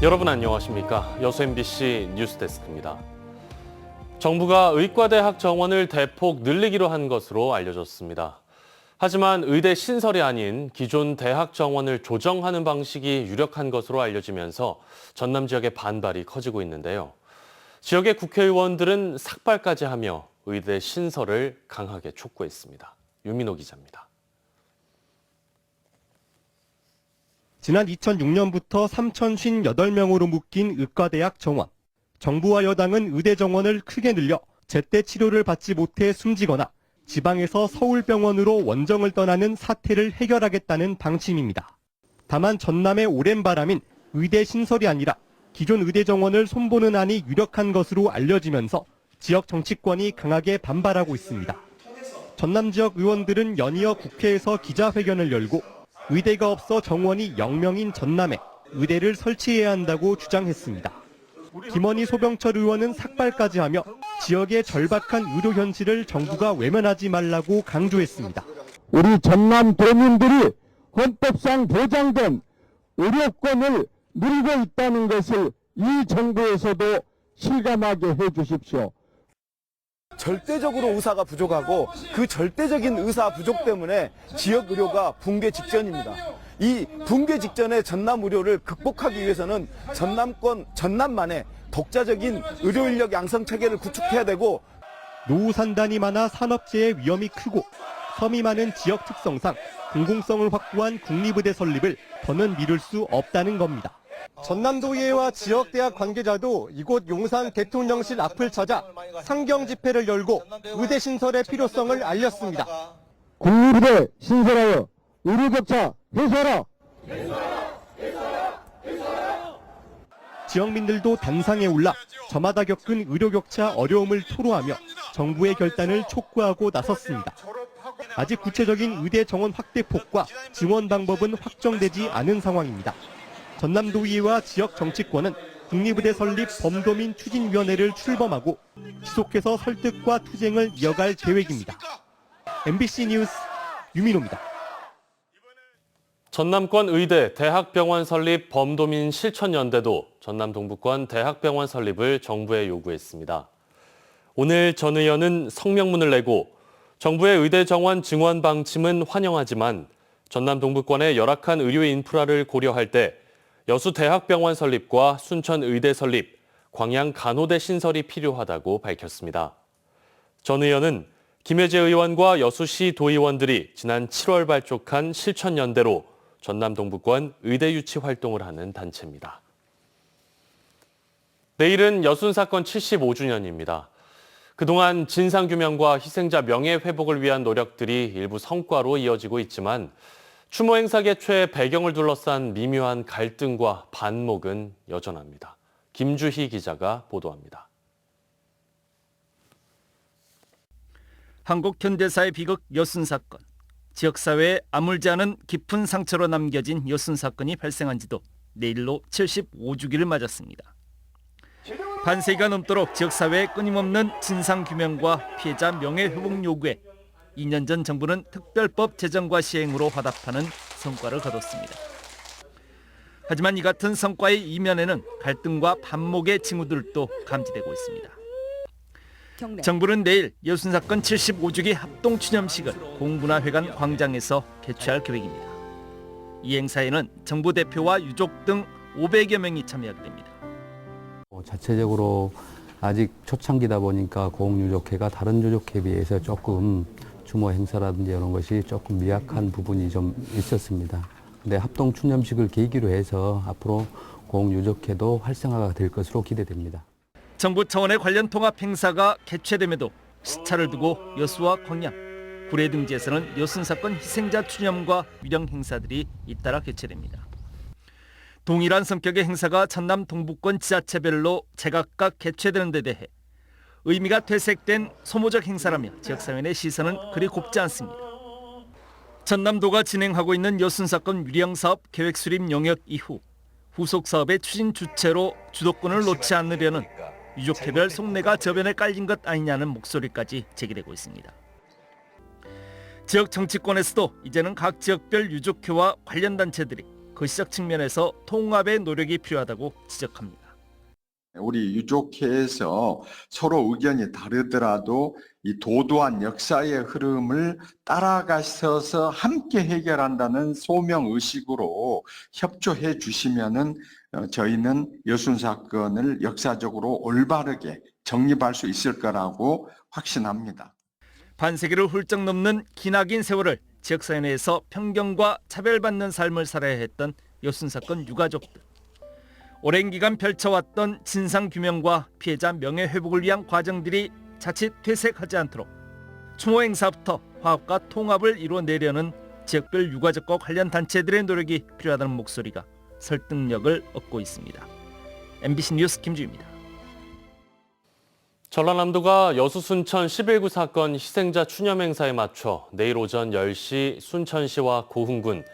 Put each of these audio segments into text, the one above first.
여러분 안녕하십니까? 여수 MBC 뉴스데스크입니다. 정부가 의과대학 정원을 대폭 늘리기로 한 것으로 알려졌습니다. 하지만 의대 신설이 아닌 기존 대학 정원을 조정하는 방식이 유력한 것으로 알려지면서 전남 지역의 반발이 커지고 있는데요. 지역의 국회의원들은 삭발까지 하며 의대 신설을 강하게 촉구했습니다. 유민호 기자입니다. 지난 2006년부터 3,058명으로 묶인 의과대학 정원. 정부와 여당은 의대 정원을 크게 늘려 제때 치료를 받지 못해 숨지거나 지방에서 서울병원으로 원정을 떠나는 사태를 해결하겠다는 방침입니다. 다만 전남의 오랜 바람인 의대 신설이 아니라 기존 의대 정원을 손보는 안이 유력한 것으로 알려지면서 지역 정치권이 강하게 반발하고 있습니다. 전남 지역 의원들은 연이어 국회에서 기자회견을 열고 의대가 없어 정원이 0명인 전남에 의대를 설치해야 한다고 주장했습니다. 김원희 소병철 의원은 삭발까지 하며 지역의 절박한 의료 현실을 정부가 외면하지 말라고 강조했습니다. 우리 전남 도민들이 헌법상 보장된 의료권을 누리고 있다는 것을 이 정부에서도 실감하게 해주십시오. 절대적으로 의사가 부족하고 그 절대적인 의사 부족 때문에 지역 의료가 붕괴 직전입니다. 이 붕괴 직전의 전남 의료를 극복하기 위해서는 전남만의 독자적인 의료 인력 양성 체계를 구축해야 되고, 노후 산단이 많아 산업재해 위험이 크고 섬이 많은 지역 특성상 공공성을 확보한 국립의대 설립을 더는 미룰 수 없다는 겁니다. 전남도의회와 지역대학 관계자도 이곳 용산 대통령실 앞을 찾아 상경 집회를 열고 의대 신설의 필요성을 알렸습니다. 국립의대 신설하여 의료격차 해소하라. 지역민들도 단상에 올라 저마다 겪은 의료격차 어려움을 토로하며 정부의 결단을 촉구하고 나섰습니다. 아직 구체적인 의대 정원 확대폭과 지원 방법은 확정되지 않은 상황입니다. 전남도의회와 지역 정치권은 국립의대 설립 범도민 추진위원회를 출범하고 지속해서 설득과 투쟁을 이어갈 계획입니다. MBC 뉴스 유민호입니다. 전남권 의대 대학병원 설립 범도민 실천연대도 전남 동부권 대학병원 설립을 정부에 요구했습니다. 오늘 전 의원은 성명문을 내고 정부의 의대 정원 증원 방침은 환영하지만 전남 동부권의 열악한 의료 인프라를 고려할 때 여수 대학병원 설립과 순천 의대 설립, 광양 간호대 신설이 필요하다고 밝혔습니다. 전 의원은 김혜재 의원과 여수시 도의원들이 지난 7월 발족한 실천연대로 전남 동부권 의대 유치 활동을 하는 단체입니다. 내일은 여순 사건 75주년입니다. 그동안 진상규명과 희생자 명예회복을 위한 노력들이 일부 성과로 이어지고 있지만 추모 행사 개최의 배경을 둘러싼 미묘한 갈등과 반목은 여전합니다. 김주희 기자가 보도합니다. 한국 현대사의 비극 여순 사건. 지역사회에 아물지 않은 깊은 상처로 남겨진 여순 사건이 발생한 지도 내일로 75주기를 맞았습니다. 반세기가 넘도록 지역사회의 끊임없는 진상규명과 피해자 명예회복 요구에 2년 전 정부는 특별법 제정과 시행으로 화답하는 성과를 거뒀습니다. 하지만 이 같은 성과의 이면에는 갈등과 반목의 징후들도 감지되고 있습니다. 정부는 내일 여순 사건 75주기 합동 추념식을 공문화회관 광장에서 개최할 계획입니다. 이 행사에는 정부 대표와 유족 등 500여 명이 참여하게 됩니다. 자체적으로 아직 초창기다 보니까 고흥유족회가 다른 유족회에 비해서 조금 추모 행사라든지 이런 것이 조금 미약한 부분이 좀 있었습니다. 근데 합동 추념식을 계기로 해서 앞으로 고흥유족회도 활성화가 될 것으로 기대됩니다. 정부 차원의 관련 통합 행사가 개최됨에도 시차를 두고 여수와 광양, 구례 등지에서는 여순 사건 희생자 추념과 위령 행사들이 잇따라 개최됩니다. 동일한 성격의 행사가 전남 동부권 지자체별로 제각각 개최되는 데 대해 의미가 퇴색된 소모적 행사라며 지역사회 내 시선은 그리 곱지 않습니다. 전남도가 진행하고 있는 여순 사건 위령 사업 계획 수립 영역 이후 후속 사업의 추진 주체로 주도권을 놓지 않으려는 유족회별 속내가 저변에 깔린 것 아니냐는 목소리까지 제기되고 있습니다. 지역 정치권에서도 이제는 각 지역별 유족회와 관련 단체들이 그 시작 측면에서 통합의 노력이 필요하다고 지적합니다. 우리 유족회에서 서로 의견이 다르더라도 이 도도한 역사의 흐름을 따라가셔서 함께 해결한다는 소명의식으로 협조해 주시면은 저희는 여순 사건을 역사적으로 올바르게 정립할 수 있을 거라고 확신합니다. 반세기를 훌쩍 넘는 기나긴 세월을 지역사회 내에서 편견과 차별받는 삶을 살아야 했던 여순 사건 유가족들. 오랜 기간 펼쳐왔던 진상규명과 피해자 명예회복을 위한 과정들이 자칫 퇴색하지 않도록 추모 행사부터 화합과 통합을 이뤄내려는 지역별 유가족과 관련 단체들의 노력이 필요하다는 목소리가 설득력을 얻고 있습니다. MBC 뉴스 김주희입니다. 전라남도가 여수 순천 11구 사건 희생자 추념 행사에 맞춰 내일 오전 10시 순천시와 고흥군,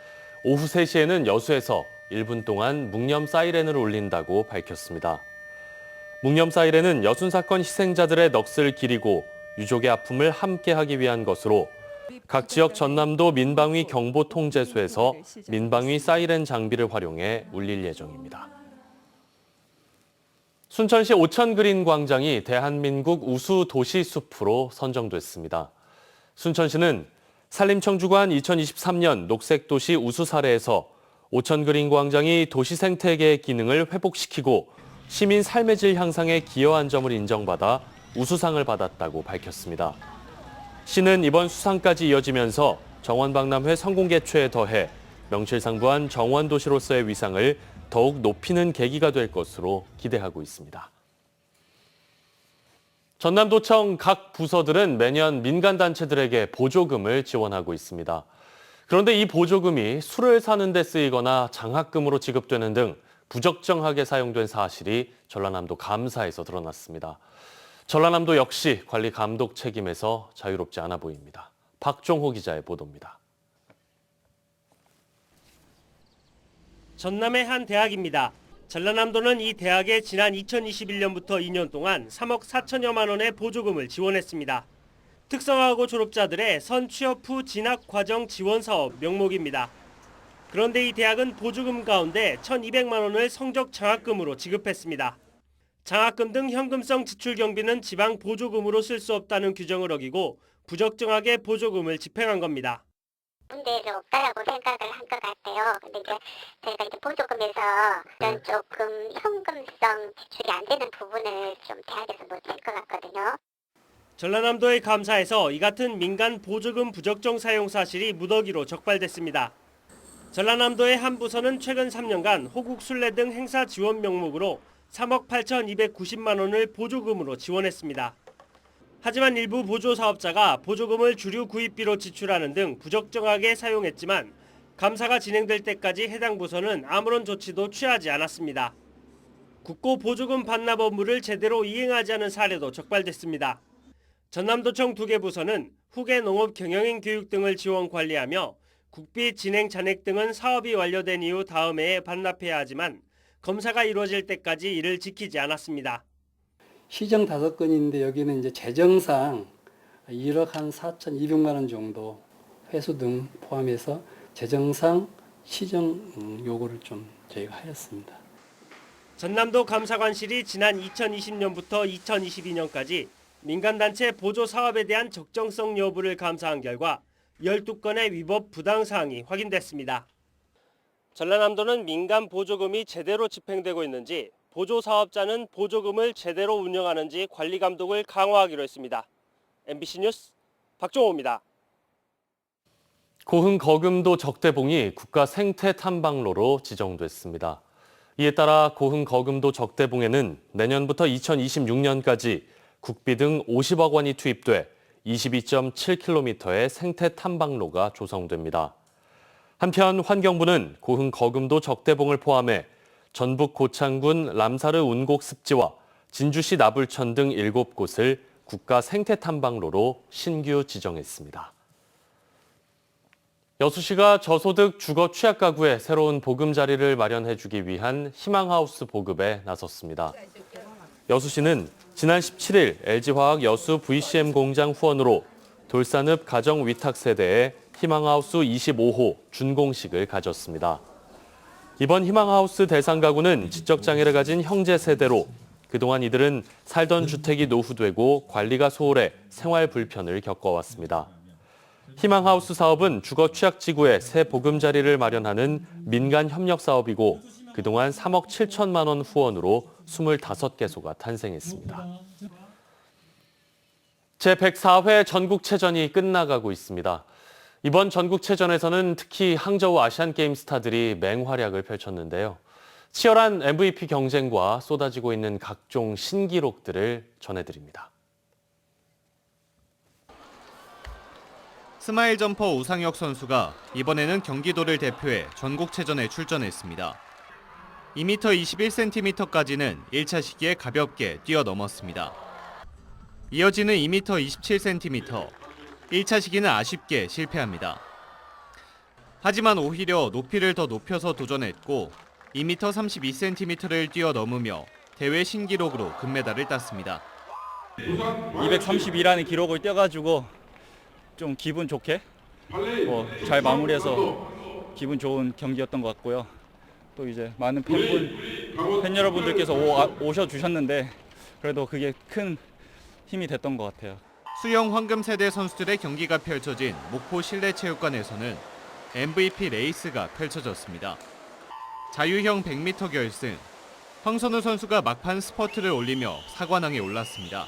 오후 3시에는 여수에서 1분 동안 묵념 사이렌을 울린다고 밝혔습니다. 묵념 사이렌은 여순 사건 희생자들의 넋을 기리고 유족의 아픔을 함께하기 위한 것으로 각 지역 전남도 민방위 경보통제소에서 민방위 사이렌 장비를 활용해 울릴 예정입니다. 순천시 오천그린 광장이 대한민국 우수 도시 숲으로 선정됐습니다. 순천시는 산림청 주관 2023년 녹색도시 우수 사례에서 오천그린 광장이 도시 생태계의 기능을 회복시키고 시민 삶의 질 향상에 기여한 점을 인정받아 우수상을 받았다고 밝혔습니다. 시는 이번 수상까지 이어지면서 정원박람회 성공 개최에 더해 명실상부한 정원도시로서의 위상을 더욱 높이는 계기가 될 것으로 기대하고 있습니다. 전남도청 각 부서들은 매년 민간단체들에게 보조금을 지원하고 있습니다. 그런데 이 보조금이 술을 사는 데 쓰이거나 장학금으로 지급되는 등 부적정하게 사용된 사실이 전라남도 감사에서 드러났습니다. 전라남도 역시 관리 감독 책임에서 자유롭지 않아 보입니다. 박종호 기자의 보도입니다. 전남의 한 대학입니다. 전라남도는 이 대학에 지난 2021년부터 2년 동안 3억 4천여만 원의 보조금을 지원했습니다. 특성화고 졸업자들의 선취업 후 진학과정 지원 사업 명목입니다. 그런데 이 대학은 보조금 가운데 1,200만 원을 성적 장학금으로 지급했습니다. 장학금 등 현금성 지출 경비는 지방 보조금으로 쓸 수 없다는 규정을 어기고 부적정하게 보조금을 집행한 겁니다. 문제는 없다라고 생각을 한 것 같아요. 근데 이제 저희가 이제 보조금에서 어떤 조금 현금성 지출이 안 되는 부분을 좀 대학에서 못할 것 같거든요. 전라남도의 감사에서 이 같은 민간 보조금 부적정 사용 사실이 무더기로 적발됐습니다. 전라남도의 한 부서는 최근 3년간 호국 순례 등 행사 지원 명목으로 3억 8,290만 원을 보조금으로 지원했습니다. 하지만 일부 보조 사업자가 보조금을 주류 구입비로 지출하는 등 부적정하게 사용했지만 감사가 진행될 때까지 해당 부서는 아무런 조치도 취하지 않았습니다. 국고 보조금 반납 업무를 제대로 이행하지 않은 사례도 적발됐습니다. 전남도청 2개 부서는 후계 농업 경영인 교육 등을 지원 관리하며 국비 진행 잔액 등은 사업이 완료된 이후 다음 해에 반납해야 하지만 검사가 이루어질 때까지 이를 지키지 않았습니다. 시정 5건인데 여기는 이제 재정상 1억 한 4,200만 원 정도 회수 등 포함해서 재정상 시정 요구를 좀 저희가 하였습니다. 전남도 감사관실이 지난 2020년부터 2022년까지 민간단체 보조 사업에 대한 적정성 여부를 감사한 결과 12건의 위법 부당 사항이 확인됐습니다. 전라남도는 민간 보조금이 제대로 집행되고 있는지, 보조 사업자는 보조금을 제대로 운영하는지 관리 감독을 강화하기로 했습니다. MBC 뉴스 박종호입니다. 고흥 거금도 적대봉이 국가 생태 탐방로로 지정됐습니다. 이에 따라 고흥 거금도 적대봉에는 내년부터 2026년까지 국비 등 50억 원이 투입돼 22.7km의 생태 탐방로가 조성됩니다. 한편 환경부는 고흥 거금도 적대봉을 포함해 전북 고창군 람사르 운곡 습지와 진주시 나불천 등 7곳을 국가 생태 탐방로로 신규 지정했습니다. 여수시가 저소득 주거 취약 가구에 새로운 보금자리를 마련해주기 위한 희망하우스 보급에 나섰습니다. 여수시는 지난 17일 LG화학 여수 VCM 공장 후원으로 돌산읍 가정위탁 세대에 희망하우스 25호 준공식을 가졌습니다. 이번 희망하우스 대상 가구는 지적장애를 가진 형제 세대로 그동안 이들은 살던 주택이 노후되고 관리가 소홀해 생활 불편을 겪어왔습니다. 희망하우스 사업은 주거 취약지구에 새 보금자리를 마련하는 민간 협력 사업이고 그동안 3억 7천만 원 후원으로 25개소가 탄생했습니다. 제104회 전국체전이 끝나가고 있습니다. 이번 전국체전에서는 특히 항저우 아시안게임 스타들이 맹활약을 펼쳤는데요. 치열한 MVP 경쟁과 쏟아지고 있는 각종 신기록들을 전해드립니다. 스마일 점퍼 우상혁 선수가 이번에는 경기도를 대표해 전국체전에 출전했습니다. 2m 21cm까지는 1차 시기에 가볍게 뛰어넘었습니다. 이어지는 2m 27cm, 1차 시기는 아쉽게 실패합니다. 하지만 오히려 높이를 더 높여서 도전했고 2m 32cm를 뛰어넘으며 대회 신기록으로 금메달을 땄습니다. 232라는 기록을 뛰어가지고 좀 기분 좋게 잘 마무리해서 기분 좋은 경기였던 것 같고요. 또 이제 많은 팬 여러분들께서 오셔주셨는데 그래도 그게 큰 힘이 됐던 것 같아요. 수영 황금 세대 선수들의 경기가 펼쳐진 목포 실내체육관에서는 MVP 레이스가 펼쳐졌습니다. 자유형 100m 결승, 황선우 선수가 막판 스퍼트를 올리며 사관왕에 올랐습니다.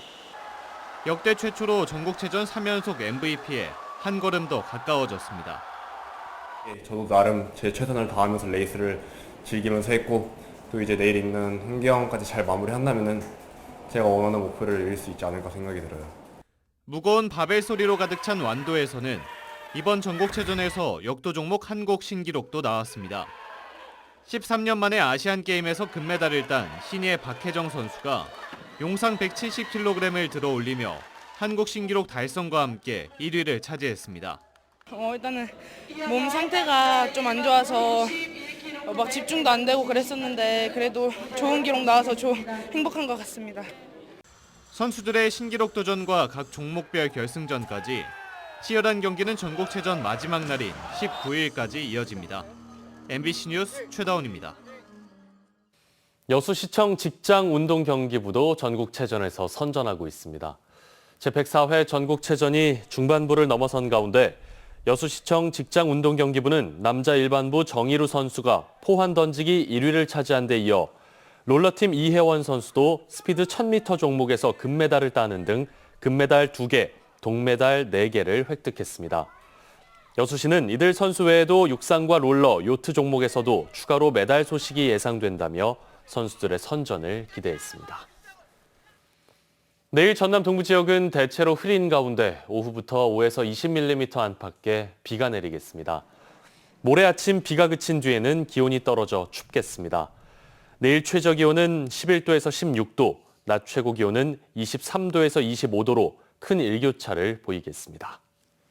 역대 최초로 전국체전 3연속 MVP에 한 걸음 더 가까워졌습니다. 저도 나름 제 최선을 다하면서 레이스를 즐기면서 했고 또 이제 내일 있는 흥경까지 잘 마무리한다면은 제가 원하는 목표를 이룰 수 있지 않을까 생각이 들어요. 무거운 바벨 소리로 가득 찬 완도에서는 이번 전국체전에서 역도 종목 한국 신기록도 나왔습니다. 13년 만에 아시안게임에서 금메달을 딴 신예 박혜정 선수가 용상 170kg을 들어 올리며 한국 신기록 달성과 함께 1위를 차지했습니다. 일단은 몸 상태가 좀 안 좋아서 막 집중도 안 되고 그랬었는데 그래도 좋은 기록 나와서 행복한 것 같습니다. 선수들의 신기록 도전과 각 종목별 결승전까지 치열한 경기는 전국체전 마지막 날인 19일까지 이어집니다. MBC 뉴스 최다운입니다. 여수시청 직장운동경기부도 전국체전에서 선전하고 있습니다. 제104회 전국체전이 중반부를 넘어선 가운데 여수시청 직장운동경기부는 남자 일반부 정희루 선수가 포환 던지기 1위를 차지한 데 이어 롤러팀 이혜원 선수도 스피드 1000m 종목에서 금메달을 따는 등 금메달 2개, 동메달 4개를 획득했습니다. 여수시는 이들 선수 외에도 육상과 롤러, 요트 종목에서도 추가로 메달 소식이 예상된다며 선수들의 선전을 기대했습니다. 내일 전남 동부 지역은 대체로 흐린 가운데 오후부터 5에서 20mm 안팎의 비가 내리겠습니다. 모레 아침 비가 그친 뒤에는 기온이 떨어져 춥겠습니다. 내일 최저 기온은 11도에서 16도, 낮 최고 기온은 23도에서 25도로 큰 일교차를 보이겠습니다.